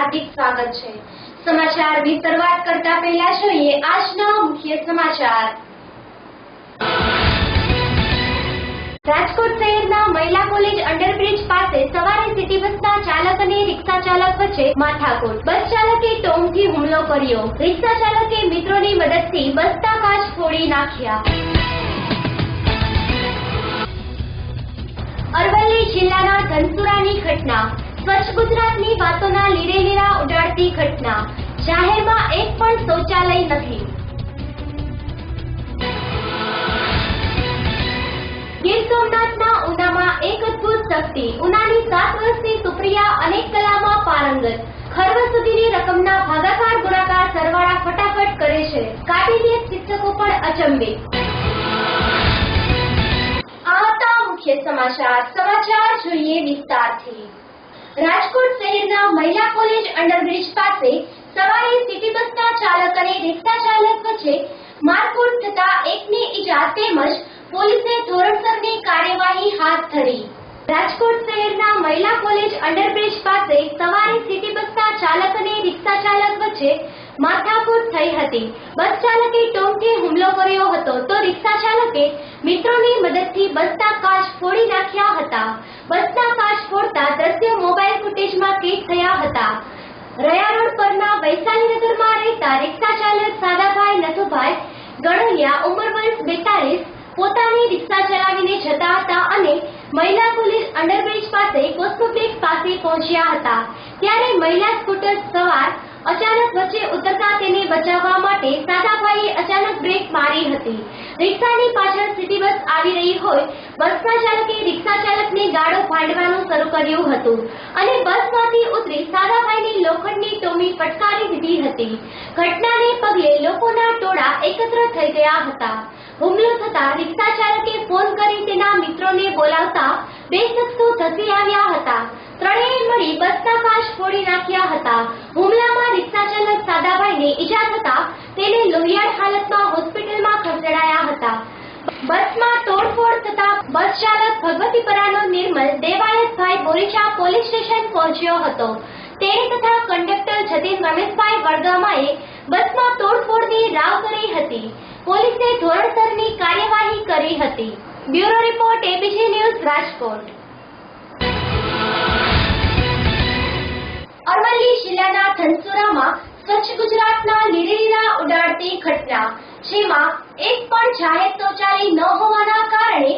हार्दिक स्वागत है। समाचार की शुरुआत करता पहला જોઈએ આજના મુખ્ય સમાચાર। રાજકોટ શહેરના મહિલા કોલેજ અંડરબ્રિજ પાસે સવારે સિટી બસના ચાલક અને રિક્ષા ચાલક વચ્ચે માથાકૂટ। બસ ચાલકે ટોંગથી હુમલો કર્યો। રિક્ષા ચાલકે મિત્રોની મદદથી બસના કાચ ફોડી નાખ્યા। અરવલ્લી જિલ્લાના ધનસુરાની ઘટના। સ્વચ્છ ગુજરાતની વાતોના લીરેલીરા ઉડાડતી ઘટના। જાહેરમાં એક પણ શૌચાલય નથી। ગીર સોમનાથના ઉનામાં એક અદ્ભુત શક્તિ। ઉનાની 7 વર્ષની સુપ્રિયા અનેક કલામાં પારંગત। ખર્વ સુધીની રકમના ભાગાકાર ગુણાકાર સરવાળા ફટાફટ કરે છે। કાબિલિયત શિક્ષકો પણ અચંબિત। આ હતા મુખ્ય સમાચાર। સમાચાર જોઈએ વિસ્તારથી। રાજકોટ શહેરના મહિલા કોલેજ અંડરબ્રિજ પાસે સવારે સિટી બસના ચાલક અને રિક્ષા ચાલક વચ્ચે મારકૂટ થતા એકને ઈજા તેમજ પોલીસે ધોરણસરની કાર્યવાહી હાથ ધરી। રાજકોટ શહેરના મહિલા કોલેજ અંડરબ્રિજ પાસે સવારે સિટી બસના ચાલક અને રિક્ષા ચાલક વચ્ચે માથાકૂટ થઈ હતી। બસ ચાલકે ટોંગથી હુમલો કર્યો હતો તો રિક્ષા ચાલકે મિત્રોની મદદથી બસના કાચ ફોડી નાખ્યા હતા। બસના કાચ ફોડતા દ્રશ્યો મોબાઈલ ફૂટેજમાં કેદ થયા હતા। રયા રોડ પરના વૈશાલીનગરમાં રહેતા રિક્ષા ચાલક સાદાભાઈ નથુભાઈ ગણલિયા ઉંમર વર્ષ 42 પોતાની રિક્ષા ચલાવીને જતા હતા અને મહિલા કોલેજ અંડરબ્રિજ પાસે કોસ્મોપ્લેક્સ પાસે પહોંચ્યા હતા ત્યારે મહિલા સ્કૂટર સવાર અચાનક વચ્ચે ઉતરતા તેને બચાવવા માટે સાદાભાઈએ અચાનક બ્રેક મારી હતી। રિક્ષાની પાછળ સિટી બસ આવી રહી હોય બસના ચાલકે રિક્ષા ચાલકને ગાળો ભાંડવાનું શરૂ કર્યું હતું અને બસમાંથી ઉતરી સાદાભાઈની લોખંડની ટોમી ફટકારી દીધી હતી। ઘટનાને પગલે લોકોના ટોળા એકત્ર થઈ ગયા હતા। હુમલો થતા રિક્ષા ચાલકે ફોન કરી તેના મિત્રોને બોલાવતા બે શખ્સો ધસી આવ્યા હતા। ત્રણેય મળી બસના કાચ ફોડી નાખ્યા હતા। હુમલામાં રિક્ષા ચાલક સાદાભાઈને ઈજા થતા તેને લોહિયાળ હાલતમાં હોસ્પિટલમાં ખસેડાયા હતા। બસમાં તોડફોડ થતા બસ ચાલક ભગવતીપરાનો નિર્મલ દેવાયતભાઈ બોરીચા પોલીસ સ્ટેશન પહોંચ્યો હતો। તેણે તથા કંડક્ટર જતીન રમેશભાઈ વડગામાએ બસમાં તોડફોડની રાવ કરી હતી। પોલીસે ધોરણસરની કાર્યવાહી કરી હતી। Bureau report ABC news Rajkot. Aravalli જિલ્લાના ધનસુરામાં સ્વચ્છ ગુજરાતના લીરેલીરા ઉડાડતી ઘટના। જેમાં એક પણ જાહેર શૌચાલય ન હોવાના કારણે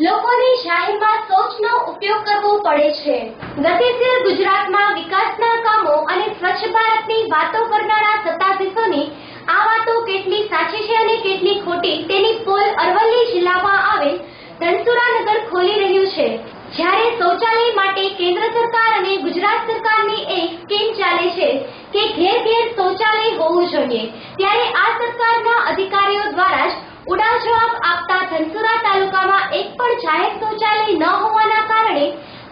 લોકોને જાહેરમાં શૌચનો ઉપયોગ કરવો પડે છે। ગતિશીલ ગુજરાતમાં વિકાસના કામો અને સ્વચ્છ ભારતની વાતો કરનારા સત્તાધીશોની આ વાતો કેટલી સાચી છે અને કેટલી ખોટી તેની પોલ અરવલ્લી જિલ્લામાં આવેલ ધનસુરા નગર ખોલી રહ્યું છે। જ્યારે શૌચાલય માટે કેન્દ્ર સરકાર અને ગુજરાત સરકારની એક સ્કીમ ચાલે છે કે ઘેર ઘેર શૌચાલય હોવું જોઈએ ત્યારે આ સરકારના અધિકારીઓ દ્વારા જ ઉડાવ જવાબ આપતા ધનસુરા તાલુકામાં એક પણ જાહેર શૌચાલય ન હોવાના કારણે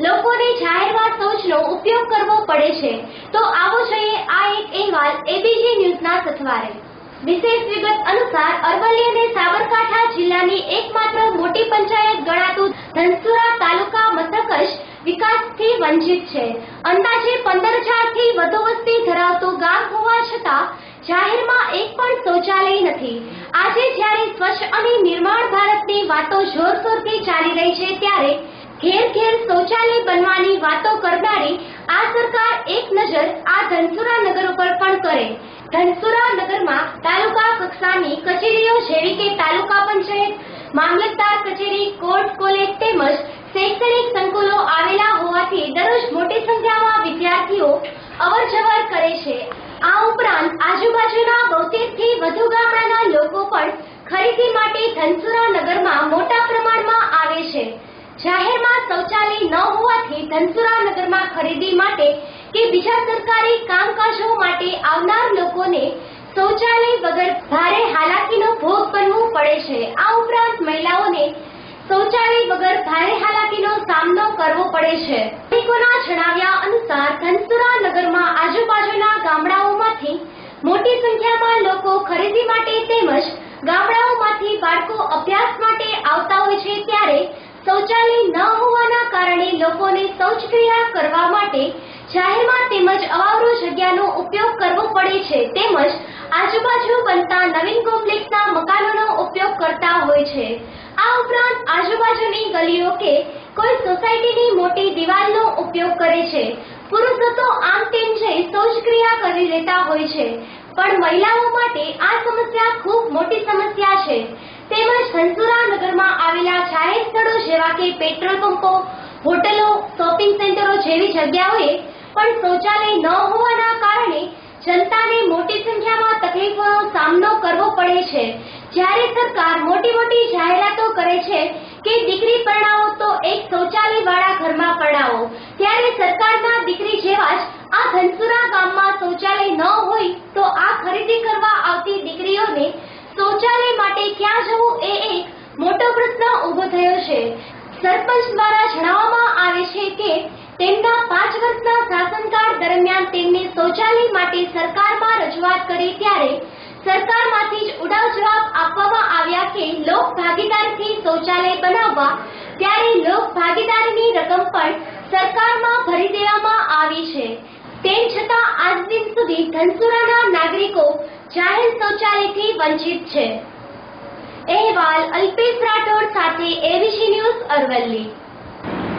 લોકોને જાહેરમાં શૌચનો ઉપયોગ કરવો પડે છે। તો આવો જોઈએ આ એક અહેવાલ એબીસી ન્યૂઝના સથવારે। વિશેષ વિગત અનુસાર અરવલ્લી અને સાબરકાંઠા જિલ્લાની એકમાત્ર મોટી પંચાયત ગણાતું ધનસુરા તાલુકા મથક જ વિકાસથી વંચિત છે। અંદાજે 15,000 થી વધુ વસ્તી ધરાવતું ગામ હોવા છતાં જાહેરમાં એક પણ શૌચાલય નથી। આજે જ્યારે સ્વચ્છ અને નિર્માણ ભારતની વાતો જોરશોરથી ચાલી રહી છે ત્યારે ઘેર ઘેર શૌચાલય બનવાની વાતો કરનારી આ સરકાર એક નજર આ ધનસુરા નગર ઉપર પણ કરે। ધનસુરા નગરમાં તાલુકા કક્ષાની કચેરીઓ જેવી કે તાલુકા પંચાયત મામલતદાર કચેરી કોર્ટ કોલેજ તેમજ શૈક્ષણિક સંકુલો આવેલા હોવાથી દરરોજ મોટી સંખ્યામાં વિદ્યાર્થીઓ અવરજવર કરે છે। આ ઉપરાંત આજુબાજુના 72 થી વધુ ગામડાના લોકો પણ ખરીદી માટે ધનસુરા નગરમાં મોટા પ્રમાણમાં આવે છે। જાહેરમાં શૌચાલય ન હોવાથી ધનસુરા નગરમાં ખરીદી માટે કે બીજા સરકારી કામકાજો માટે આવનાર લોકોને શૌચાલય વગર ભારે હાલાકીનો ભોગ બનવું પડે છે। આ ઉપરાંત મહિલાઓને શૌચાલય વગર ભારે હાલાકીનો સામનો કરવો પડે છે। સ્થાનિકોના જણાવ્યા અનુસાર ધનસુરા નગરમાં આજુબાજુના ગામડાઓમાંથી મોટી સંખ્યામાં લોકો ખરીદી માટે તેમજ ગામડાઓમાંથી બાળકો અભ્યાસ માટે આવતા હોય છે ત્યારે શૌચાલય ન હોવાના કારણે લોકોને શૌચક્રિયા કરવા માટે જાહેરમાં તેમજ અવાવરૂ જગ્યાનો ઉપયોગ કરવો પડે છે તેમજ આજુબાજુ બનતા નવીન કોમ્પ્લેક્સના મકાનોનો ઉપયોગ કરતા હોય છે। આ ઉપરાંત આજુબાજુની ગલીઓ કે કોઈ સોસાયટીની મોટી દિવાલનો ઉપયોગ કરે છે। પુરુષો તો આમ તેમ જઈ શૌચક્રિયા કરી લેતા હોય છે, પણ મહિલાઓ માટે આ સમસ્યા ખૂબ મોટી સમસ્યા છે। તેમજ ધનસુરા નગરમાં આવેલા જાહેર સ્થળો જેવા કે પેટ્રોલ પંપો, હોટલો, શોપિંગ સેન્ટરો જેવી જગ્યાઓએ પણ શૌચાલય ન હોવાના કારણે જનતાને મોટી સંખ્યામાં તકલીફોનો સામનો કરવો પડે છે। જ્યારે સરકાર મોટી જાહેરાતો કરે છે કે દીકરી પરણાવો તો એક શૌચાલયવાળા ઘરમાં પરણાવો, ત્યારે સરકારના દીકરી જેવા જ આ ધનસુરા ગામમાં શૌચાલય ન હોય તો આ ખરીદી કરવા આવતી દીકરીઓને શૌચાલય માટે ક્યાં જવું એ એક મોટો પ્રશ્ન ઊભો થયો છે। સરપંચ દ્વારા જણાવવામાં આવે છે કે તેમના 5 વર્ષના શાસનકાળ દરમિયાન તેમને શૌચાલય માટે સરકારમાં રજૂઆત કરી ત્યારે સરકારમાંથી જ ઉડાવ જવાબ આપવામાં આવ્યા કે લોક ભાગીદારીથી શૌચાલય બનાવવા, ત્યારે લોક ભાગીદારીની રકમ પણ સરકારમાં ભરી દેવામાં આવી છે। તેમ છતાં આજ દિન સુધી ધનસુરાના નાગરિકો જાહેર શૌચાલયથી વંચિત છે। અહેવાલ અલ્પેશ રાઠોડ સાથે એબીસી ન્યૂઝ અરવલ્લી।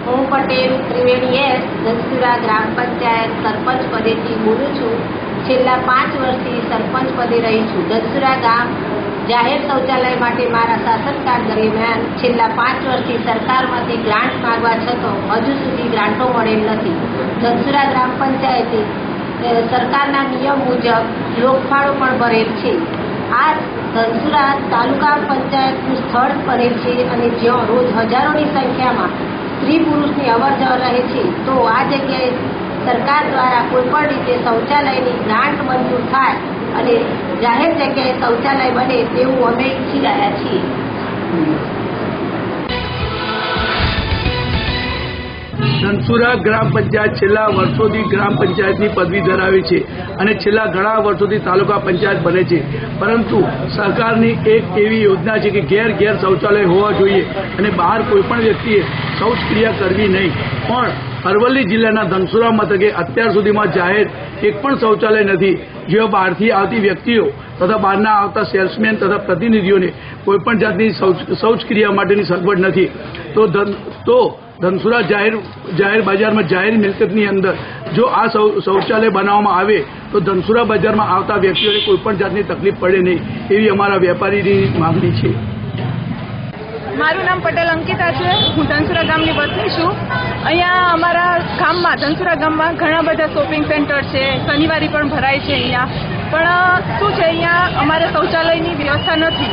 હું પટેલ ત્રિવેણી એસ ધનસુરા ગ્રામ પંચાયત સરપંચ પદેથી બોલું છું। છેલ્લા 5 વર્ષથી સરપંચ પદે રહી છું। ધનસુરા ગામ જાહેર શૌચાલય માટે મારા શાસનકાળ દરમિયાન છેલ્લા 5 વર્ષથી સરકારમાંથી ગ્રાન્ટ માંગવા છતાં હજુ સુધી ગ્રાન્ટો મળેલ નથી। ધનસુરા ગ્રામ પંચાયતે સરકારના નિયમ મુજબ લોકફાળો પણ ભરેલ છે। આ ધનસુરા તાલુકા પંચાયતનું સ્થળ બનેલ છે અને જ્યાં રોજ હજારોની સંખ્યામાં સ્ત્રી પુરુષની અવરજવર રહે છે, તો આ જગ્યાએ સરકાર દ્વારા કોઈપણ રીતે શૌચાલયની ગ્રાન્ટ મંજૂર થાય અને જાહેર જગ્યાએ શૌચાલય બને તેવું અમે ઈચ્છી રહ્યા છીએ। ધનસુરા ગ્રામ પંચાયત છેલ્લા વર્ષોથી ગ્રામ પંચાયતની પદવી ધરાવે છે અને છેલ્લા ઘણા વર્ષોથી તાલુકા પંચાયત બને છે, પરંતુ સરકારની એક એવી યોજના છે કે ઘેર ઘેર શૌચાલય હોવા જોઈએ અને બહાર કોઈપણ વ્યક્તિએ શૌચક્રિયા કરવી નહીં। પણ અરવલ્લી જિલ્લાના ધનસુરા મથકે અત્યાર સુધીમાં જાહેર એક પણ શૌચાલય નથી, જેઓ બહારથી આવતી વ્યક્તિઓ તથા બહારના આવતા સેલ્સમેન તથા પ્રતિનિધિઓને કોઈપણ જાતની શૌચક્રિયા માટેની સગવડ નથી। તો ધનસુરા જાહેર બજારમાં જાહેર મિલકતની અંદર જો આ શૌચાલય બનાવવામાં આવે તો ધનસુરા બજારમાં આવતા વ્યક્તિઓને કોઈપણ જાતની તકલીફ પડે નહીં, એવી અમારા વેપારીની માંગણી છે। મારું નામ પટેલ અંકિતા છે। હું ધનસુરા ગામની વતની છું। અહીંયા અમારા ગામમાં ધનસુરા ગામમાં ઘણા બધા શોપિંગ સેન્ટર છે, શનિવારી પણ ભરાય છે અહીંયા, પણ શું છે અહીંયા અમારે શૌચાલયની વ્યવસ્થા નથી।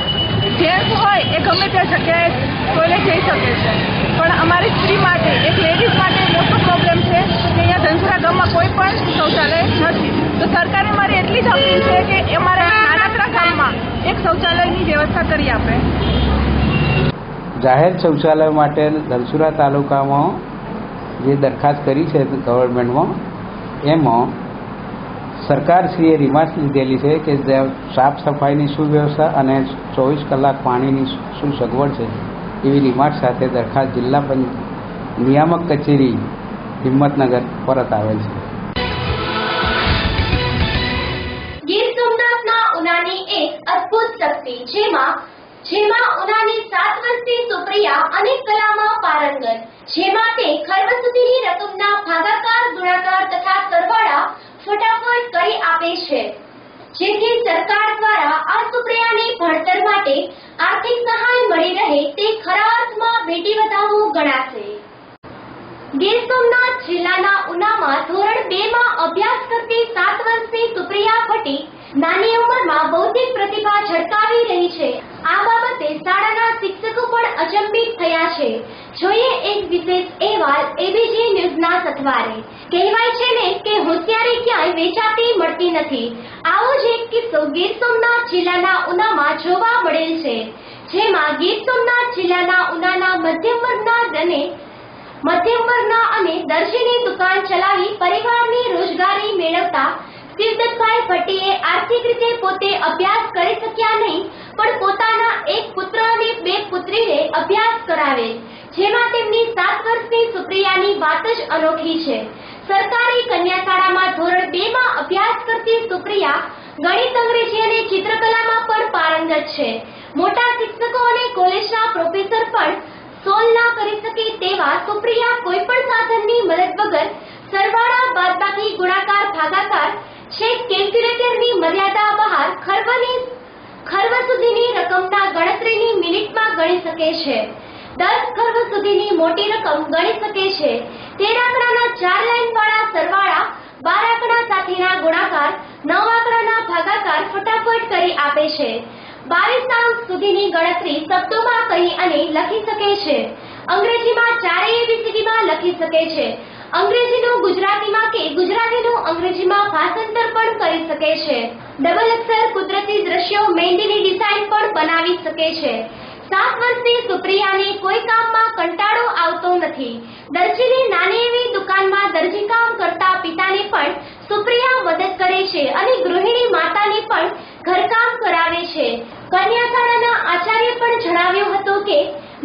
જેન્ટ્સ હોય એ ગમે ત્યાં જગ્યાએ ટોયલેટ જઈ શકે છે, પણ અમારી સ્ત્રી માટે, એક લેડીઝ માટે મોટો પ્રોબ્લેમ છે કે અહીંયા ધનસુરા ગામમાં કોઈ પણ શૌચાલય નથી। તો સરકારે મારી એટલી જ અપીલ છે કે અમારા નાનકડા ગામમાં એક શૌચાલયની વ્યવસ્થા કરી આપે। જાહેર શૌચાલય માટે ધનસુરા તાલુકામાં જે દરખાસ્ત કરી છે ગવર્મેન્ટમાં, એમાં સરકારશ્રીએ રિમાર્ક લીધેલી છે કે સાફ સફાઈની સુવ્યવસ્થા અને 24 કલાક પાણીની શું સગવડ છે એવી રિમાર્ક સાથે દરખાસ્ત જિલ્લા નિયામક કચેરી હિંમતનગર પરત આવેલ છે। ગીર સોમનાથના ઉનાની એક અદ્ભુત શક્તિ જેમાં ઉનાની 7 વર્ષની સુપ્રિયા અનેક કલામાં પારંગત, જેમાં તે ખર્વ સુધીની રકમના ભાગાકાર, ગુણાકાર તથા સરવાળા ફટાફટ કરી આપે છે, જેથી સરકાર દ્વારા આ સુપ્રિયાને ભણતર માટે આર્થિક સહાય મળી રહે તે ખરા અર્થમાં બેટી વધાવો ગણાશે। ગીર સોમનાથ જિલ્લાના ઉનામાં ધોરણ 2માં અભ્યાસ કરતી 7 વર્ષની સુપ્રિયા ભટ્ટી નાની ઉંમરમાં બૌદ્ધિક પ્રતિભા ઝળકાવી રહી છે। આ બાબતે શાળાના શિક્ષકો પણ અચંબિત થયા છે। જોઈએ એક વિશેષ અહેવાલ એબીસી ન્યૂઝના સથવારે। કહેવાય છે ને કે હોશિયારી ક્યાંય વેચાતી મળતી નથી। આવો જ એક કિસ્સો ગીર સોમનાથ જિલ્લાના ઉનામાં જોવા મળેલ છે, જેમાં ગીર સોમનાથ જિલ્લાના ઉનાના મધ્યમ વર્ગના અને દરજીની દુકાન ચલાવી પરિવારની રોજગારી મેળવતા શિવદત્તભાઈ ભટ્ટીએ આર્થિક રીતે પોતે અભ્યાસ કરી શક્યા નહીં, પણ પોતાના એક પુત્ર અને 2 પુત્રીને અભ્યાસ કરાવેલ, જેમાં તેમની 7 વર્ષની સુપ્રિયાની વાત જ અનોખી છે। સરકારી કન્યા શાળામાં ધોરણ 2 માં અભ્યાસ કરતી સુપ્રિયા ગણિત, અંગ્રેજી અને ચિત્રકલામાં પણ પારંગત છે. મોટા શિક્ષકો અને કોલેજના પ્રોફેસર પણ સોલ્વ ના કરી શકે તેવા સુપ્રિયા કોઈ પણ સાધનની મદદ વગર સરવાળા, બાદબાકી, ગુણાકાર, ભાગાકાર છેક કેલ્ક્યુલેટરની મર્યાદા બહાર ખર્વ સુધીની રકમના ગણતરીની મિનિટમાં ગણી શકે છે. 10 ખર્વ સુધીની મોટી રકમ ગણી શકે છે. 13 આંકડાના 4 લાઈનવાળા સરવાળા, 12 આંકડા સાથેના ગુણાકાર, 9 આંકડાના ભાગાકાર ફટાફટ કરી આપે છે. 22 અંક સુધીની ગણતરી શબ્દોમાં કહી અને લખી શકે છે. અંગ્રેજીમાં 4 ABCDમાં લખી શકે છે. અંગ્રેજીનું ગુજરાતીમાં કે ગુજરાતીનું અંગ્રેજીમાં ભાષાંતર પણ કરી શકે છે. ડબલ અક્ષર, કુદરતી દ્રશ્યો, મહેંદીની ડિઝાઇન પણ બનાવી શકે છે. 7 વર્ષની સુપ્રિયાને કોઈ કામમાં કંટાળો આવતો નથી. દરજીની નાની એવી દુકાનમાં દરજીકામ કરતા પિતાને પણ સુપ્રિયા મદદ કરે છે અને ગૃહિણી માતાને પણ ઘરકામ કરાવે છે. કન્યા શાળાના આચાર્ય પણ જણાવ્યું હતું કે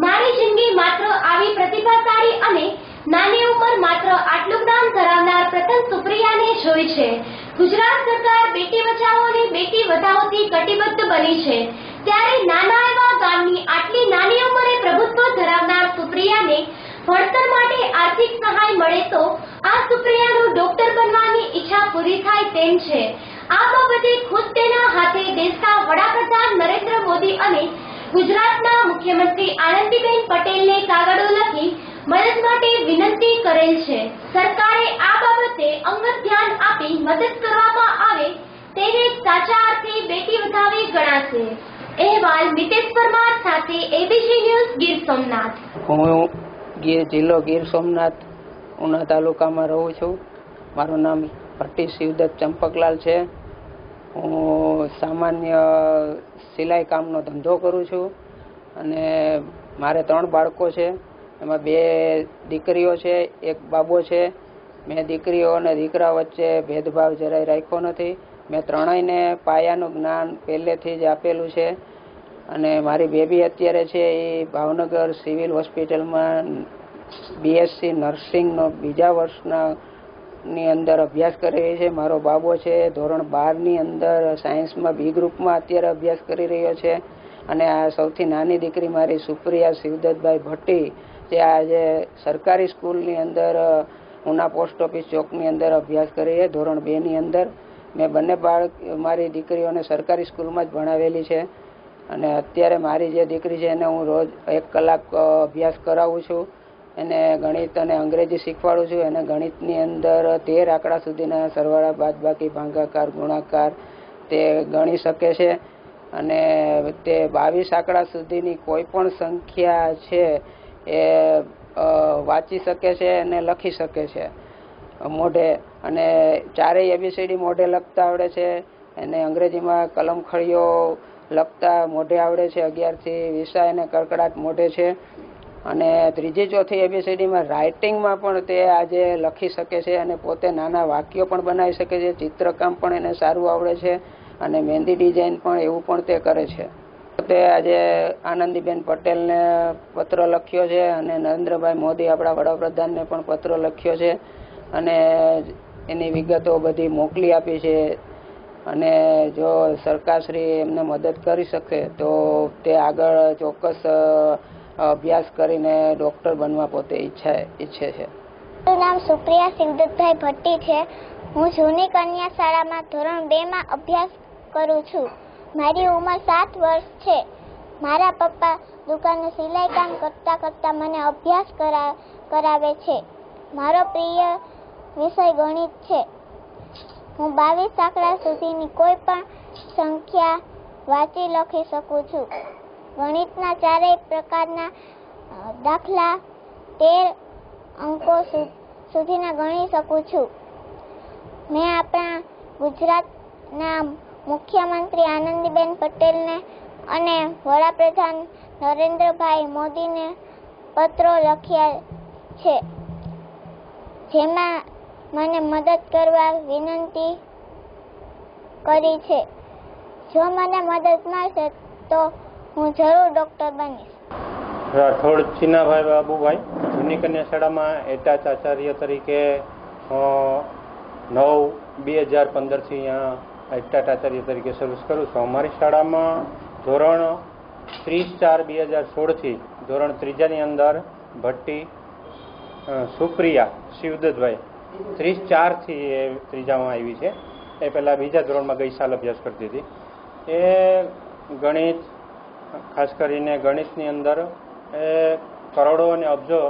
મારી જિંદગી માત્ર આવી પ્રતિભાશાળી અને નાની ઉંમર માત્ર આટલું જ્ઞાન ધરાવનાર પ્રથમ સુપ્રિયાને જોઈ છે. ગુજરાત સરકાર બેટી બચાવો અને બેટી વધાવોથી કટિબદ્ધ બની છે. ત્યારે નાના એવા ગામની આટલી નાની ઉંમરે પ્રભુત્વ ધરાવનાર સુપ્રિયાને ભણતર માટે આર્થિક સહાય મળે તો આ સુપ્રિયાનું ડોક્ટર બનવાની ઈચ્છા પૂરી થાય તેમ છે. આ બાબતે ખુદ તેના હાથે દેશના વડાપ્રધાન નરેન્દ્ર મોદી અને ગુજરાતના મુખ્યમંત્રી આનંદીબેન પટેલને કાગળો લખી મદદ માટે વિનંતી કરેલ છે. સરકારે આ બાબતે અંગત ધ્યાન આપી મદદ કરવામાં આવે તેને સાચા અર્થે બેટી વધાવી ગણાશે. અહેવાલ મિતેશ પરમાર સાથે ABC ન્યૂઝ ગીર સોમનાથ. હું જિલ્લો ગીર સોમનાથ ઉના તાલુકામાં રહું છું. મારું નામ ભટ્ટી શિવદત્ત ચંપકલાલ છે. હું સામાન્ય સિલાઈ કામનો ધંધો કરું છું અને મારે 3 બાળકો છે. એમાં 2 દીકરીઓ છે, 1 બાબો છે. મેં દીકરીઓ અને દીકરા વચ્ચે ભેદભાવ જરાય રાખ્યો નથી. મેં ત્રણેયને પાયાનું જ્ઞાન પહેલેથી જ આપેલું છે અને મારી બેબી અત્યારે છે એ ભાવનગર સિવિલ હોસ્પિટલમાં BSc નર્સિંગનો 2જા વર્ષની અંદર અભ્યાસ કરી રહી છે. મારો બાબો છે ધોરણ 12ની અંદર સાયન્સમાં B ગ્રુપમાં અત્યારે અભ્યાસ કરી રહ્યો છે અને આ સૌથી નાની દીકરી મારી સુપ્રિયા શિવદત્તભાઈ ભટ્ટી જે આજે સરકારી સ્કૂલની અંદર ઉના પોસ્ટ ઓફિસ ચોકની અંદર અભ્યાસ કરી છે ધોરણ 2ની અંદર. મેં બંને મારી દીકરીઓને સરકારી સ્કૂલમાં જ ભણાવેલી છે અને અત્યારે મારી જે દીકરી છે એને હું રોજ 1 કલાક અભ્યાસ કરાવું છું. એને ગણિત અને અંગ્રેજી શીખવાડું છું. એને ગણિતની અંદર 13 આંકડા સુધીના સરવાળા, બાદબાકી, ભાગાકાર, ગુણાકાર તે ગણી શકે છે અને તે 22 આંકડા સુધીની કોઈ પણ સંખ્યા છે એ વાંચી શકે છે અને લખી શકે છે મોઢે અને 4 ABCD મોઢે લખતા આવડે છે. એને અંગ્રેજીમાં કલમખડીઓ લખતા મોઢે આવડે છે. 11થી 20 એને કડકડાટ મોઢે છે અને 3જી 4થી ABCDમાં રાઇટિંગમાં પણ તે આજે લખી શકે છે અને પોતે નાના વાક્યો પણ બનાવી શકે છે. ચિત્રકામ પણ એને સારું આવડે છે અને મહેંદી ડિઝાઇન પણ એવું પણ તે કરે છે. તે આજે આનંદીબેન પટેલને પત્ર લખ્યો છે અને નરેન્દ્રભાઈ મોદી આપણા વડાપ્રધાનને પણ પત્ર લખ્યો છે અને એની વિગતો બધી મોકલી આપી છે અને જો સરકારશ્રી એમને મદદ કરી શકે તો તે આગળ ચોક્કસ અભ્યાસ કરીને ડૉક્ટર બનવા પોતે ઈચ્છે છે. મારું નામ સુપ્રિયા શિવદત્તભાઈ ભટ્ટી છે. હું જૂની કન્યા શાળામાં ધોરણ 2માં અભ્યાસ કરું છું. મારી ઉંમર 7 વર્ષ છે. મારા પપ્પા દુકાને સિલાઈ કામ કરતા મને અભ્યાસ કરાવે છે. મારો પ્રિય વિષય ગણિત છે. હું 22 આંકડા સુધીની કોઈ પણ સંખ્યા વાંચી લખી શકું છું. ગણિતના 4 પ્રકારના દાખલા 13 અંકો સુધીના ગણી શકું છું. મેં આપણા ગુજરાતના મુખ્યમંત્રી આનંદીબેન પટેલને અને વડાપ્રધાન નરેન્દ્રભાઈ મોદીને પત્રો લખ્યા છે જેમાં મને મદદ કરવા વિનંતી કરી છે. જો મને મદદ મળશે તો હું જરૂર ડૉક્ટર બનીશ. રાઠોડ ચીનાભાઈ બાબુભાઈ જૂની કન્યા શાળામાં એટાચ આચાર્ય તરીકે 9/2015 અહીંયા એક્ટાટ આચાર્ય તરીકે સર્વિસ કરું છું. અમારી શાળામાં ધોરણ 30/4/2016 ધોરણ 3ની અંદર ભટ્ટી સુપ્રિયા શિવદત્તભાઈ 30/4 એ ત્રીજામાં આવી છે. એ પહેલાં બીજા ધોરણમાં ગઈ સાલ અભ્યાસ કરતી હતી. એ ગણિત, ખાસ કરીને ગણિતની અંદર એ કરોડો અને અબજો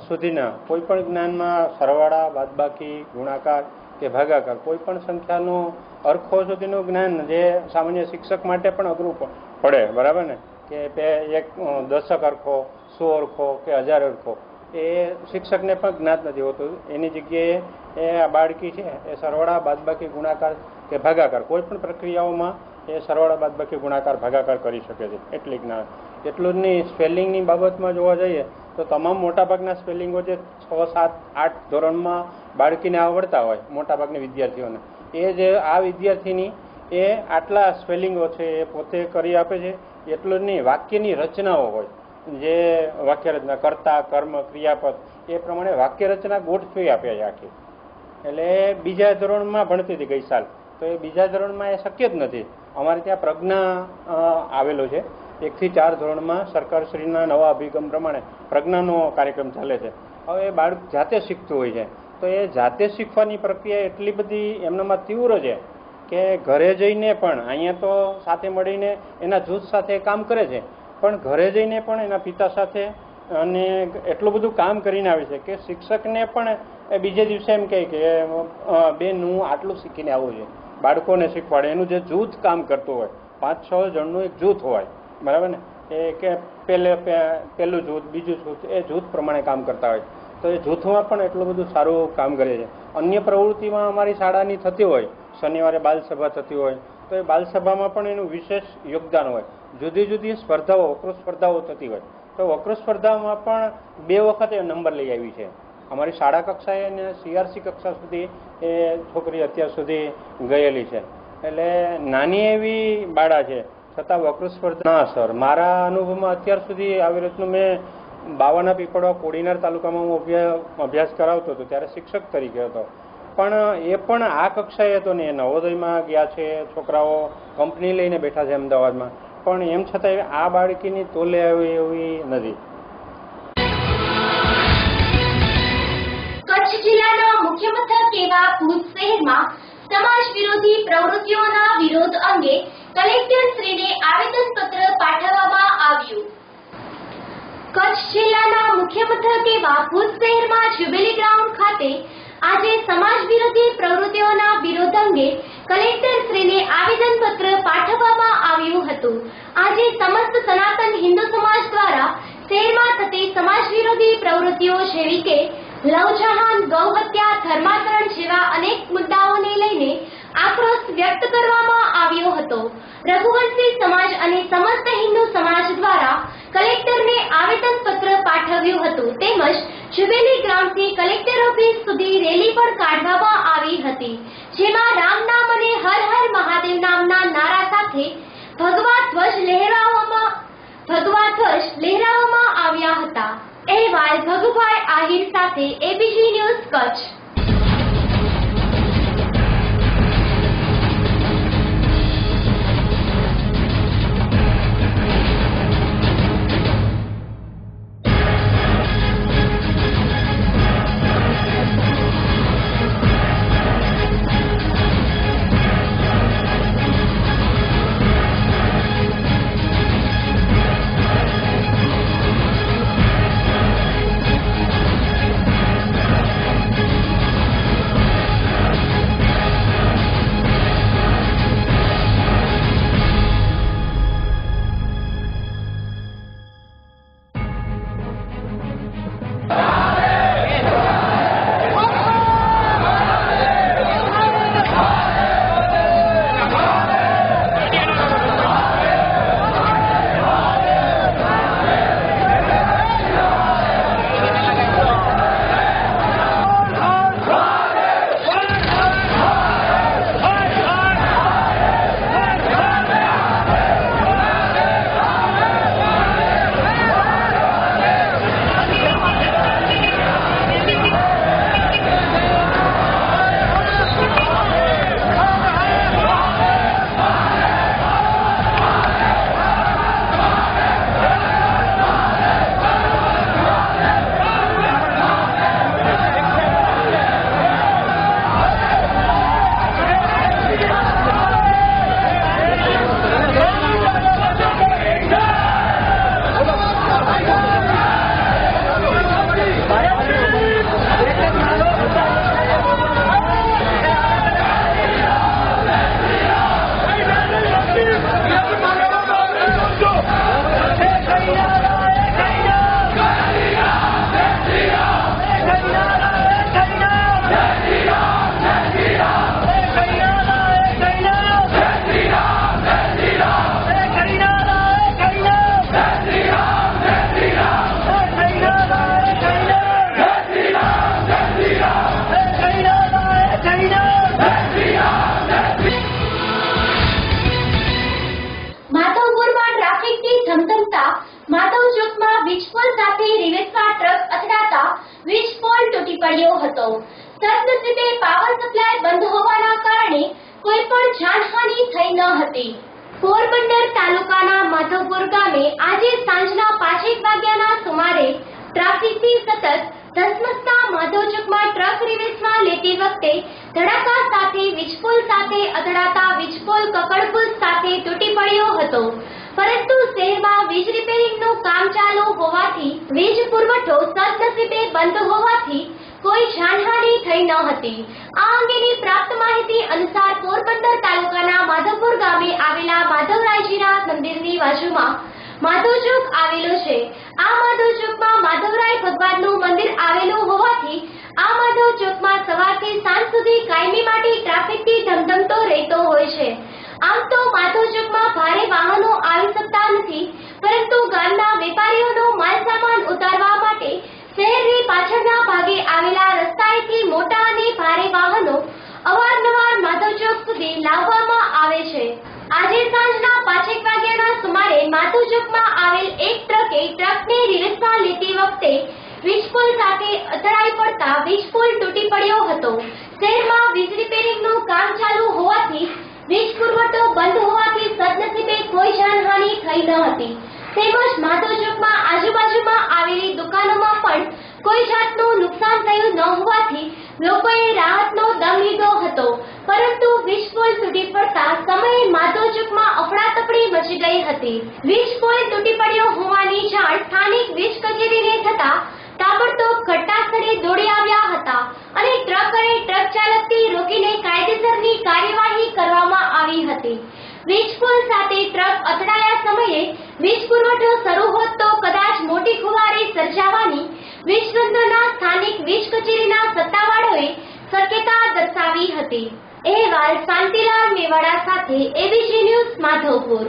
સુધીના કોઈ પણ જ્ઞાનમાં સરવાળા, બાદબાકી, ગુણાકાર કે ભાગાકાર કોઈ પણ સંખ્યાનું અરખો સુધીનું જ્ઞાન જે સામાન્ય શિક્ષક માટે પણ અઘરું પડે, બરાબર ને, કે એક 10 અરખો, 100 અરખો કે 1000 અરખો એ શિક્ષકને પણ જ્ઞાત નથી હોતું. એની જગ્યાએ એ આ બાળકી છે એ સરવાળા, બાદબાકી, ગુણાકાર કે ભાગાકાર કોઈ પણ પ્રક્રિયાઓમાં એ સરવાળા, બાદબાકી, ગુણાકાર, ભાગાકાર કરી શકે છે. એટલી જ્ઞાન. એટલું જ નહીં, સ્પેલિંગની બાબતમાં જોવા જઈએ તો તમામ મોટાભાગના સ્પેલિંગો જે 6, 7, 8 ધોરણમાં બાળકીને આવડતા હોય, મોટાભાગની વિદ્યાર્થીઓને, એ જે આ વિદ્યાર્થીની એ આટલા સ્પેલિંગો છે એ પોતે કરી આપે છે. એટલું જ નહીં, વાક્યની રચનાઓ હોય, જે વાક્ય રચના, કર્તા, કર્મ, ક્રિયાપદ એ પ્રમાણે વાક્ય રચના ગોઠવી આપે છે આખી. એટલે બીજા ધોરણમાં ભણતી હતી ગઈ સાલ, તો એ બીજા ધોરણમાં એ શક્ય જ નથી. અમારે ત્યાં પ્રજ્ઞા આવેલો છે. 1 થી 4 ધોરણમાં સરકારશ્રીના નવા અભિગમ પ્રમાણે પ્રજ્ઞાનો કાર્યક્રમ ચાલે છે. હવે એ બાળક જાતે શીખતું હોય છે, તો એ જાતે શીખવાની પ્રક્રિયા એટલી બધી એમનામાં તીવ્ર છે કે ઘરે જઈને પણ, અહીંયા તો સાથે મળીને એના જૂથ સાથે કામ કરે છે, પણ ઘરે જઈને પણ એના પિતા સાથે અને એટલું બધું કામ કરીને આવે છે કે શિક્ષકને પણ એ બીજે દિવસે એમ કહે કે બેન હું આટલું શીખીને આવું છું. બાળકોને શીખવાડે. એનું જે જૂથ કામ કરતું હોય, 5-6 જણનું એક જૂથ હોય, બરાબર ને, એ કે પહેલું જૂથ, બીજું જૂથ, એ જૂથ પ્રમાણે કામ કરતા હોય. તો એ જૂથમાં પણ એટલું બધું સારું કામ કરે છે. અન્ય પ્રવૃત્તિમાં અમારી શાળાની થતી હોય, શનિવારે બાલસભા થતી હોય, તો એ બાલસભામાં પણ એનું વિશેષ યોગદાન હોય. જુદી જુદી સ્પર્ધાઓ, વક્તૃત્વ સ્પર્ધાઓ થતી હોય, તો વક્તૃત્વ સ્પર્ધામાં પણ 2 વખત એ નંબર લઈ આવી છે. અમારી શાળા કક્ષાએ અને CRC કક્ષા સુધી એ છોકરી અત્યાર સુધી ગયેલી છે. એટલે નાની એવી બાળા છે, છતાં વક્તૃત્વ સ્પર્ધા. ના સર, મારા અનુભવમાં અત્યાર સુધી આવી રીતનું મેં બાવાના પીપળવા, કોડીનાર તાલુકામાં હું અભ્યાસ કરાવતો હતો ત્યારે શિક્ષક તરીકે હતો, પણ એ પણ આ કક્ષાએ હતો ને. એ નવોદયમાં ગયા છે, છોકરાઓ કંપની લઈને બેઠા છે અમદાવાદમાં, પણ એમ છતાં આ બાળકીની તોલે આવી એવી નથી. કચ્છ જિલ્લાના મુખ્ય મથક એવા ભુજ શહેરમાં સમાજ વિરોધી પ્રવૃત્તિઓના વિરોધ અંગે કલેક્ટરશ્રીને આવેદનપત્ર પાઠવવામાં આવ્યું. કચ્છ જિલ્લાના મુખ્ય મથક એવા ભુજ શહેરમાં જ્યુબિલી ગ્રાઉન્ડ ખાતે આજે સમાજ વિરોધી પ્રવૃત્તિઓના વિરોધ અંગે કલેક્ટરશ્રીને આવેદનપત્ર પાઠવવામાં આવ્યું હતું. આજે સમસ્ત સનાતન હિન્દુ સમાજ દ્વારા શહેરમાં થતી સમાજ વિરોધી પ્રવૃત્તિઓ જેવી કે લવજહાન, ગૌહત્યા, ધર્માંતરણ જેવા અનેક મુદ્દાઓને લઈને આક્રોશ વ્યક્ત કરવામાં આવ્યો હતો. રઘુવંશી સમાજ અને સમસ્ત હિન્દુ સમાજ દ્વારા કલેક્ટરને આવેદનપત્ર પાઠવ્યું હતું. તેમજ જ્યુબિલી ગ્રાઉન્ડથી કલેક્ટર ઓફિસ સુધી રેલી પણ કાઢવામાં આવી હતી, જેમાં રામ નામ અને હર હર મહાદેવ નામના નારા સાથે ભગવા ધ્વજ લહેરાવવામાં આવ્યા હતા. અહેવાલ ભગુભાઈ આહિર સાથે ABG ન્યૂઝ કચ્છ. તૂટી પડ્યો હતો. સદનસીબે પાવર સપ્લાય બંધ હોવાના કારણે કોઈ પણ જાનહાનિ થઈ ન હતી. પોરબંદર તાલુકાના માધવપુર ગામે આજે સાંજના 5 વાગ્યાના સુમારે ટ્રાફિકથી સતત ધસમસતા માધવચોકમાં ટ્રક રિવર્સમાં લેતી વખતે ધડાકા સાથે વીજપોલ સાથે અથડાતા વીજપોલ કકડપુલ સાથે તૂટી પડ્યો હતો. પરંતુ શહેરમાં વીજ રિપેરિંગનું કામ ચાલુ હોવાથી વીજ પુરવઠો સદનસીબે બંધ હોવાથી કોઈ જાનહાનિ થઈ ન હતી. આ અંગેની પ્રાપ્ત માહિતી અનુસાર પોરબંદર તાલુકાના માધવપુર ગામે આવેલા માધવરાયજીના મંદિરની બાજુમાં માધવચોક આવેલો છે. આ માધવચોકમાં માધવરાય ભગવાનનું મંદિર આવેલું હોવાથી આ માધવચોકમાં સવારથી સાંજ સુધી કાયમી માટે ટ્રાફિકથી ધમધમતો રહેતો હોય છે. આમ તો માધવચોકમાં ભારે વાહનો આવી શકતા નથી, પરંતુ ગામના વેપારીઓનો માલસામાન ઉતારવા માટે શહેરની પાછળના ભાગે આવેલા રસ્તાએથી મોટા અને ભારે વાહનો અવારનવાર માધવચોક સુધી લાવવામાં આવે છે. આજે સાંજના 5 વાગ્યાના સુમારે માધવચોકમાં આવેલ એક ટ્રકને રિવર્સમાં લેતી વખતે વીજપોલ સાથે અથડાઈ પડતા વીજપોલ તૂટી પડ્યો હતો. શહેરમાં વીજ રિપેરિંગનું કામ ચાલુ હોવાથી વીજ પુરવઠો બંધ હોવાથી સદનસીબે કોઈ જાનહાનિ થઈ ન હતી. તેમજ માધવચોકમાં આજુબાજુમાં આવેલી દુકાનોમાં પણ કોઈ જાતનું નુકસાન થયું ન હોવાથી લોકોએ રાહતનો દમ લીધો હતો. પરંતુ વીજપોલ તૂટી પડતા સમયે માધવચોકમાં અફડાતફડી મચી ગઈ હતી. વીજપોલ તૂટી પડ્યો હોવાની જાણ સ્થાનિક વીજ કચેરીને થતા તાબડતોબ ઘટના સ્થળે દોડી આવ્યા હતા અને ટ્રક ચાલકથી રોકીને કાયદેસરની કાર્યવાહી કરવામાં આવી હતી. વીજપોલ સાથે ટ્રક અથડાયા સમયે વીજ પુરવઠો શરૂ હોત તો કદાચ મોટી ખુવારી સર્જાવાની વીજતંત્રના સ્થાનિક વીજ કચેરીના સત્તાવાળાઓએ શક્યતા દર્શાવી હતી. અહેવાલ શાંતિલાલ મેવાડા સાથે એબીસી ન્યૂઝ માધવપુર.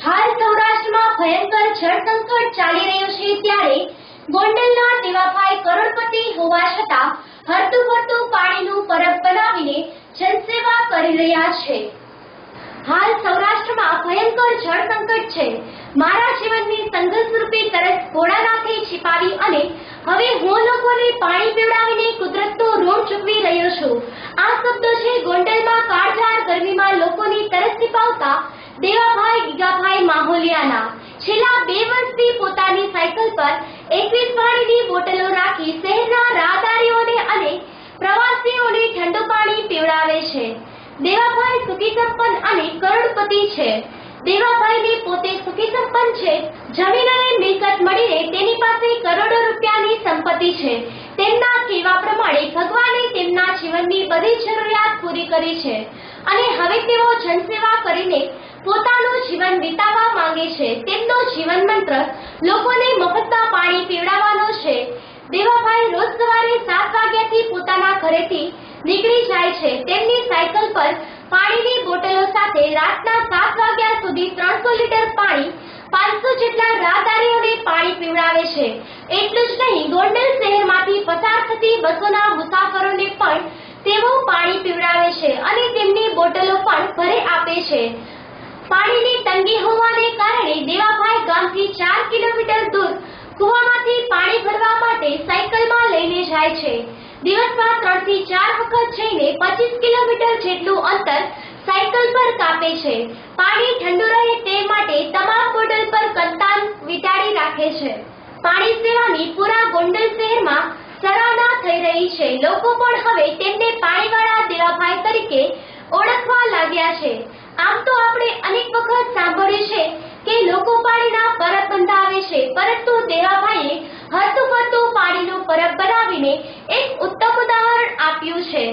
હાલ સૌરાષ્ટ્રમાં ભયંકર જળ સંકટ ચાલી રહ્યું છે, ત્યારે ગોંડલના દેવાભાઈ કરોડપતિ હોવા છતાં હરતું ફરતું પાણીનું પરબ બનાવીને જનસેવા કરી રહ્યા છે. હાલ સૌરાષ્ટ્રમાં ભયંકર જળ સંકટ છે. મારા જીવનની સંઘર્ષરૂપી તરસ ભોળાનાથે छिपाવી અને હવે હું લોકોને પાણી પીવડાવીને કુદરતનું ઋણ ચૂકવી રહ્યો છું. આ શબ્દો છે ગોંડલમાં કાળઝાળ ગરમીમાં લોકોની તરસ છીપાવતા દેવાભાઈ ગીગાભાઈ માહોલિયાના. છેલ્લા 2 વર્ષથી પોતાની સાયકલ પર 21 પાણીની બોટલો રાખી શહેરના રાહદારીઓને અને પ્રવાસીઓને ઠંડુ પાણી પીવડાવે છે. દેવાભાઈ સુખી સંપન્ન અને કરોડપતિ છે. દેવાભાઈને પોતે સુખી સંપન્ન છે. જમીન અને મિલકત મળીને તેની પાસે કરોડો રૂપિયાની સંપત્તિ છે. તેમના કહેવા પ્રમાણે ભગવાને તેમના જીવનની બધી જરૂરિયાત પૂરી કરી છે અને હવે તેઓ જનસેવા કરીને પોતાનું જીવન વિતાવવા માંગે છે. તેમનો જીવન મંત્ર લોકોને મફતમાં પાણી પીવડાવવાનો છે. દેવાભાઈ રોજ સવારે 7 વાગ્યાથી પોતાના ઘરેથી નીકળી જાય છે. તેમની સાયકલ પર પાણીની બોટલો સાથે રાતના 7 વાગ્યા સુધી 300 લીટર પાણી 500 જેટલા રાહદારીઓને પાણી પીવડાવે છે. એટલું જ નહીં, ગોંડલ શહેરમાંથી પસાર થતી બસોના મુસાફરોને પણ તેઓ પાણી પીવડાવે છે અને તેમની બોટલો પણ ભરે આપે છે. પાણીની તંગી હોવાને કારણે દેવાભાઈ ગામથી 4 કિલોમીટર દૂર કૂવામાંથી પાણી ભરવા માટે સાયકલમાં લઈને જાય છે. દિવસમાં 3 થી 4 વખત જઈને 25 કિલોમીટર જેટલું અંતર સાયકલ પર કાપે છે. પાણી ઠંડુ રહે તે માટે તમામ બોટલ પર કંતાન વીંટાળી રાખે છે. પાણી સેવાની પૂરા ગોંડલ શહેરમાં સરાહના થઈ રહી છે. લોકો પણ હવે તેમને પાણીવાળા દેવાભાઈ તરીકે ઓળખવા લાગ્યા છે. આમ તો આપણે અનેક વખત સાંભળ્યું છે કે લોકો પાણીના પરબ બંધાવે છે, પરંતુ દેવાભાઈએ હરતું ફરતું પાણીનું પરબ બનાવીને એક ઉત્તમ ઉદાહરણ આપ્યું છે.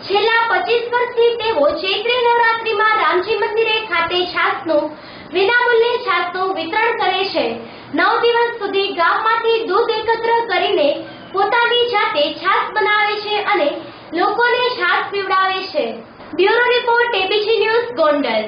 છેલ્લા 25 વર્ષથી તેઓ ચૈત્રી નવરાત્રીમાં રામજી મંદિરે ખાતે છાસનું વિનામૂલ્યે છાસનું વિતરણ કરે છે. 9 દિવસ સુધી ગામમાંથી દૂધ એકત્ર કરીને પોતાની જાતે છાસ બનાવે છે અને લોકોને છાસ પીવડાવે છે. Bureau report ABC news Gondal.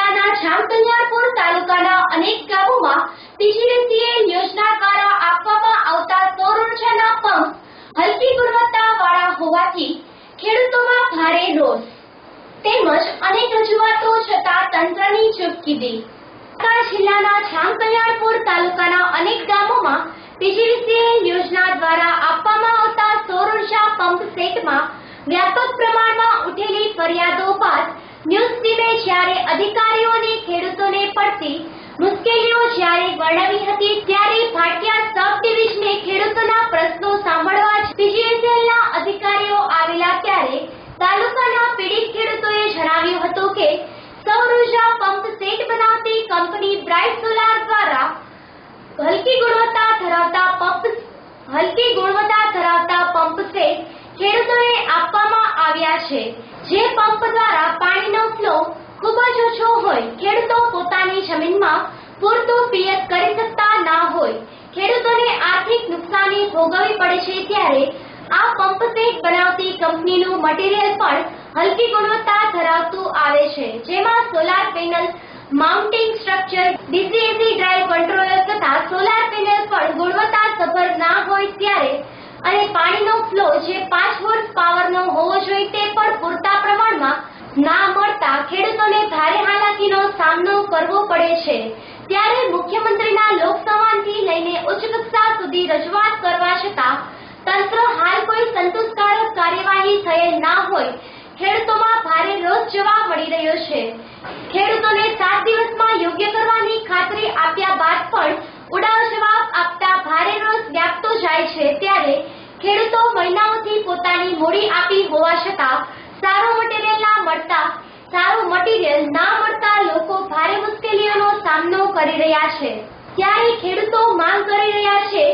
જિલ્લાના જામકલ્યાણપુર તાલુકાના અનેક ગામોમાં પીજીવીસીએલ યોજના દ્વારા આપવામાં આવતા સૌર ઉર્જાના પંપ હલકી ગુણવત્તાવાળા હોવાથી ખેડૂતોમાં ભારે રોષ તેમજ અનેક રજૂઆતો છતાં તંત્રની ચૂપકીદી. જિલ્લાના જામકલ્યાણપુર તાલુકાના અનેક ગામોમાં પીજીવીસીએલ યોજના દ્વારા આપવામાં આવતા સૌર ઉર્જા પંપ સેટમાં વ્યાપક પ્રમાણમાં ઉઠેલી ફરિયાદો બાદ ન્યૂઝ ટીમે જ્યારે અધિકારીઓને ખેડૂતોને પડતી મુશ્કેલીઓ જ્યારે વર્ણવી હતી ત્યારે ભાટિયા સબ ડિવિઝને ખેડૂતોના પ્રશ્નો સાંભળવા પીજીવીસીએલના અધિકારીઓ આવેલા ત્યારે તાલુકાના પીડિત ખેડૂતોએ જણાવ્યું હતું કે સૌર ઉર્જા પંપ સેટ બનાવતી કંપની બ્રાઇટ સોલાર દ્વારા હલકી ગુણવત્તા ધરાવતા પંપ સેટ ખેડૂતોને આપવામાં આવ્યા છે, જે પંપ દ્વારા પાણીનો ફ્લો ખૂબ જ ઓછો હોય, ખેડૂતો પોતાની જમીનમાં પૂરતું પિયત કરી શકતા ના હોય, ખેડૂતોને આર્થિક નુકસાની ભોગવવી પડે છે ત્યારે આ પંપ સેટ બનાવતી કંપનીનું મટીરીયલ પણ હલકી ગુણવત્તા ધરાવતું આવે છે, જેમાં solar panel mounting structure, DC AC drive controller તથા સોલાર પેનલ પણ ગુણવત્તાસભર ના હોય ત્યારે અને પાણીનો ફ્લો જે 5 વોટ પાવરનો હોવો જોઈએ તે પણ પૂરતા પ્રમાણમાં ના મળતા ખેડૂતોને ભારે હાલાકીનો સામનો કરવો પડે છે. ત્યારે મુખ્યમંત્રીના લોકસંવાદથી લઈને ઉચ્ચ કક્ષા સુધી રજૂઆત કરવા છતાં તંત્ર હાલ કોઈ સંતોષકારક કાર્યવાહી થયેલ ના હોય ખેડૂતોમાં ભારે રોષ જોવા મળી રહ્યો છે. ખેડૂતોને 7 દિવસમાં યોગ્ય કરવાની ખાતરી આપ્યા બાદ પણ ઉડાવ જવાબ આપતા ભારે રોષ વ્યાપતો જાય છે ત્યારે ખેડૂતો મહિનાઓથી પોતાની મૂડી આપી હોવા છતાં સારું મટીરીયલ ના મળતા લોકો ભારે મુશ્કેલીઓનો સામનો કરી રહ્યા છે. ત્યારે ખેડૂતો માંગ કરી રહ્યા છે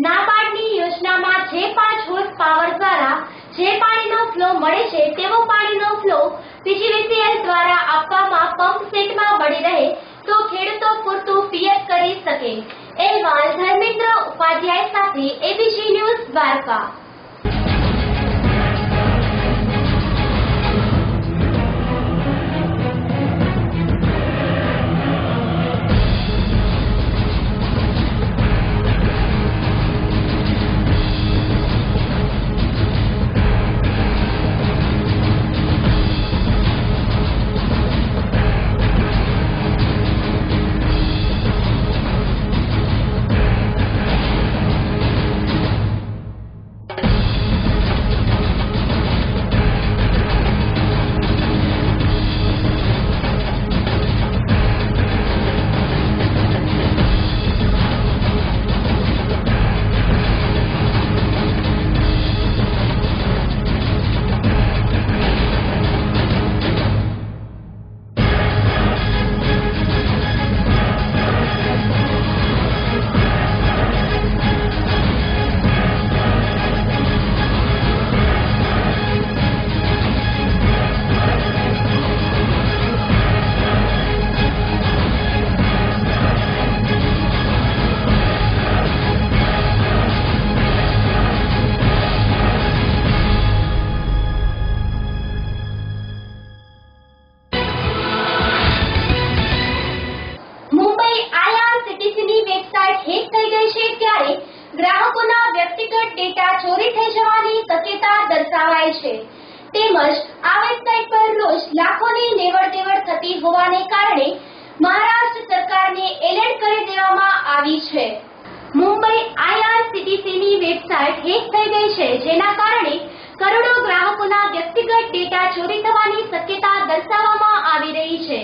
નાબાર્ડની યોજનામાં જે 5 વોટ પાવર દ્વારા જે પાણીનો ફ્લો મળે છે તેવો પાણીનો ફ્લો પીજીવીસીએલ દ્વારા આપવામાં પંપ સેટમાં મળી રહે તો ખેડૂતો પૂરતું પિયત કરી શકે. અહેવાલ ધર્મેન્દ્ર ઉપાધ્યાય સાથે એબીસી ન્યૂઝ દ્વારકા. ગ્રાહકોના વ્યક્તિગત ડેટા ચોરી થઈ જવાની શક્યતા દર્શાવાય છે. તેમજ આ વેબસાઇટ પર રોજ લાખોની લેવડ-દેવડ થતી હોવાને કારણે મહારાષ્ટ્ર સરકારને એલર્ટ કરી દેવામાં આવી છે. મુંબઈ IRCTCની વેબસાઇટ હેક થઈ ગઈ છે, જેના કારણે કરોડો ગ્રાહકોના વ્યક્તિગત ડેટા ચોરી થવાની શક્યતા દર્શાવવામાં આવી રહી છે.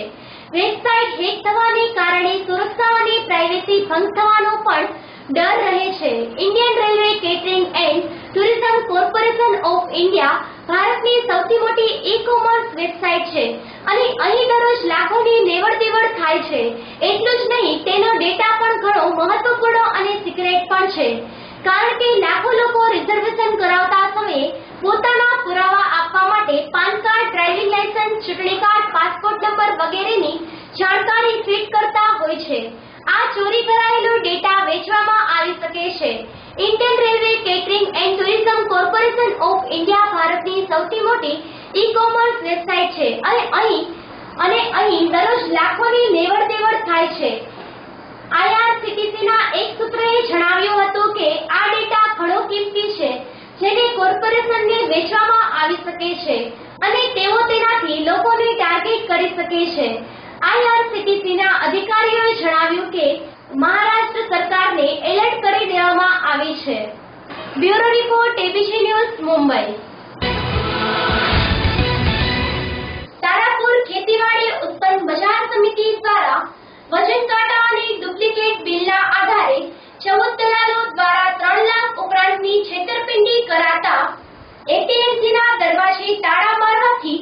વેબસાઇટ હેક થવાને કારણે સુરક્ષા અને પ્રાઇવેસી ભંગ થવાનો પણ ડર રહે છે. Indian railway catering and tourism corporation of India ભારતની સૌથી મોટી ઈ-કોમર્સ વેબસાઇટ છે અને અહીં દરરોજ લાખોની લેવડ-દેવડ થાય છે. એટલું જ નહીં, તેનો ડેટા પણ ઘણો મહત્વપૂર્ણ અને સિક્રેટ પણ છે, કારણ કે લાખો લોકો રિઝર્વેશન કરાવતા સમયે પોતાના પુરાવા આપવા માટે પાન કાર્ડ, ડ્રાઇવિંગ લાયસન્સ, ચૂંટણી કાર્ડ, પાસપોર્ટ નંબર વગેરેની જાણકારી ફીડ કરતા હોય છે. આ ચોરી કરાયેલો ડેટા વેચવામાં આવી શકે છે. Indian railway catering and tourism corporation of India ભારતની સૌથી મોટી ઈ-કોમર્સ વેબસાઇટ છે અને અહીં અને અહીં દરરોજ લાખોની લેવડ દેવડ થાય છે. IRCTCના એક સૂત્રએ જણાવ્યું હતું કે આ ડેટા ઘણો કિંમતી છે, જેને કોર્પોરેશનને વેચવામાં આવી શકે છે અને તેઓ તેનાથી લોકોને ટાર્ગેટ કરી શકે છે. IRCTCના અધિકારીઓએ જણાવ્યું કે મહારાષ્ટ્ર સરકારને એલર્ટ કરી દેવામાં આવી છે. Bureau report ABC news Mumbai. Tarapur ખેતીવાડી ઉત્પન્ન બજાર સમિતિ દ્વારા વજન કાંટા અને ડુપ્લિકેટ બિલના આધારે 14 દલાલો દ્વારા 3 લાખ ઉપરાંતની છેતરપિંડી કરાતા APMCના દરવાજે તાળા મારવાથી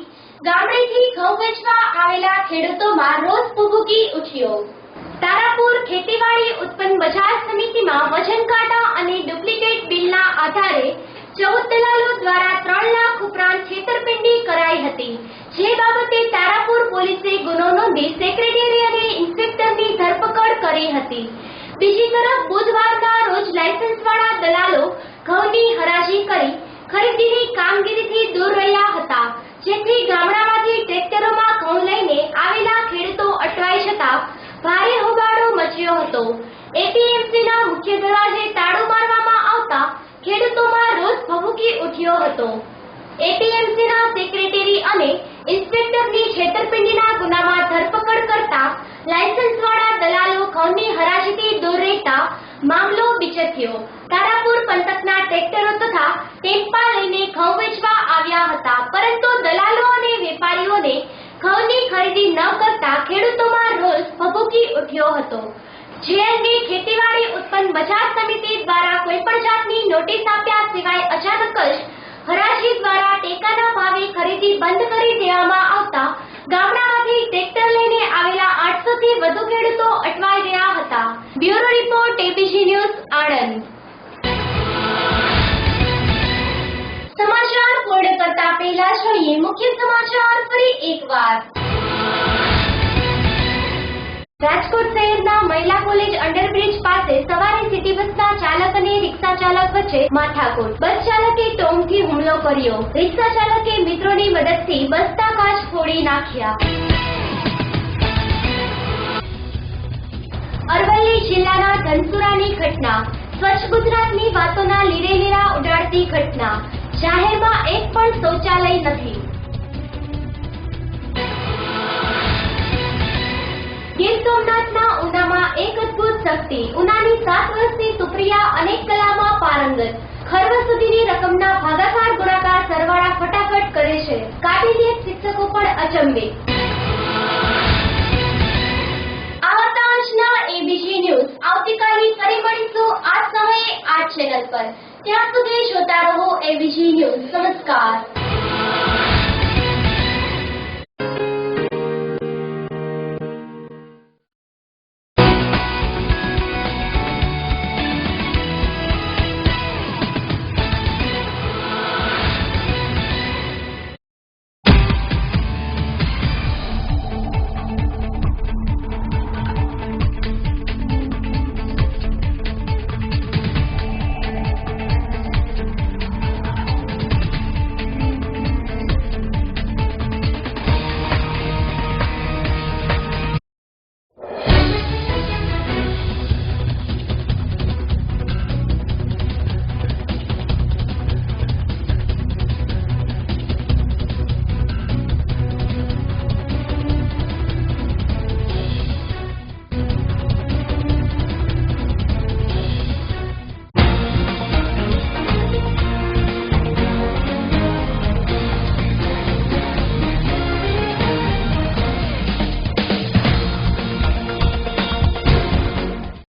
ગામડેથી ઘઉં વેચવા આવેલા ખેડૂતોમાં રોષ ભભૂકી ઉઠ્યો. તારાપુર ખેતીવાડી ઉત્પન્ન બજાર સમિતિમાં વજન કાંટા અને ડુપ્લિકેટ બિલના આધારે 14 દલાલો દ્વારા 3 લાખ ઉપરાંત છેતરપિંડી કરાઈ હતી, જે બાબતે તારાપુર પોલીસે ગુનો નોંધી સેક્રેટરી અને ઇન્સ્પેક્ટરની ધરપકડ કરી હતી. બીજી તરફ બુધવારના રોજ લાયસન્સવાળા દલાલો ઘઉંની હરાજી કરી ખરીદીની કામગીરીથી દૂર રહ્યા હતા, જેથી ગામડામાંથી ટ્રેક્ટરોમાં ઘઉં લઈને આવેલા ખેડૂતો અટવાઈ જતા ભારે હોબાળો મચ્યો હતો. APMCના મુખ્ય દરવાજે તાળું મારવામાં આવતા ખેડૂતોમાં રોષ ભભૂકી ઉઠ્યો હતો. APMCના સેક્રેટરી અને ઇન્સ્પેક્ટરની છેતરપિંડીના ગુનામાં ધરપકડ કરતા લાયસન્સવાળા દલાલો ઘઉંની હરાજીથી દૂર રહેતા મામલો બિચક્યો. તારાપુર પંથકના ટ્રેક્ટરો તથા ટેમ્પા લઈને ઘઉં વેચવા આવ્યા હતા, પરંતુ દલાલો અને વેપારીઓને ઘઉંની ખરીદી ન કરતા ખેડૂતોમાં રોષ ભભૂકી ઉઠ્યો હતો. જે અંગે ખેતીવાડી ઉત્પન્ન બજાર સમિતિ દ્વારા કોઈ પણ જાતની નોટિસ આપ્યા સિવાય અચાનક જ હરાજી દ્વારા ટેકાના ભાવે ખરીદી બંધ કરી દેવામાં આવતા ગામડામાંથી ટ્રેક્ટર લઈને આવેલા 800 થી વધુ ખેડૂતો અટવાઈ ગયા હતા. Bureau report ABC news Anand. સમાચાર પૂર્ણ કરતા પહેલા જોઈએ મુખ્ય સમાચાર ફરી એકવાર. રાજકોટ શહેરના મહિલા કોલેજ અંડરબ્રિજ પાસે સવારે સિટી બસના ચાલક અને રિક્ષા ચાલક વચ્ચે માથાકૂટ. બસ ચાલકે ટોંગથી હુમલો કર્યો. રિક્ષા ચાલકે મિત્રોની મદદથી બસના કાચ ફોડી નાખ્યા. અરવલ્લી જિલ્લાના ધનસુરાની ઘટના. સ્વચ્છ ગુજરાતની વાતોના લીરેલીરા ઉડાડતી ઘટના. જાહેરમાં એક પણ શૌચાલય નથી. ગીર સોમનાથના ઉનામાં એક અદભુત શક્તિ. ઉનાની 7 વર્ષની સુપ્રિયા અનેક કલામાં પારંગત. ખર્વ સુધીની રકમના ભાગાકાર ગુણાકાર સરવાળા ફટાફટ કરે છે. કાબિલિયત શિક્ષકો પણ અચંબે. આ હતા આજના ABC ન્યૂઝ. આવતીકાલે ફરી મળીશું આ સમયે આ ચેનલ પર. ત્યાં સુધી જોતા રહો ABC ન્યૂઝ. નમસ્કાર.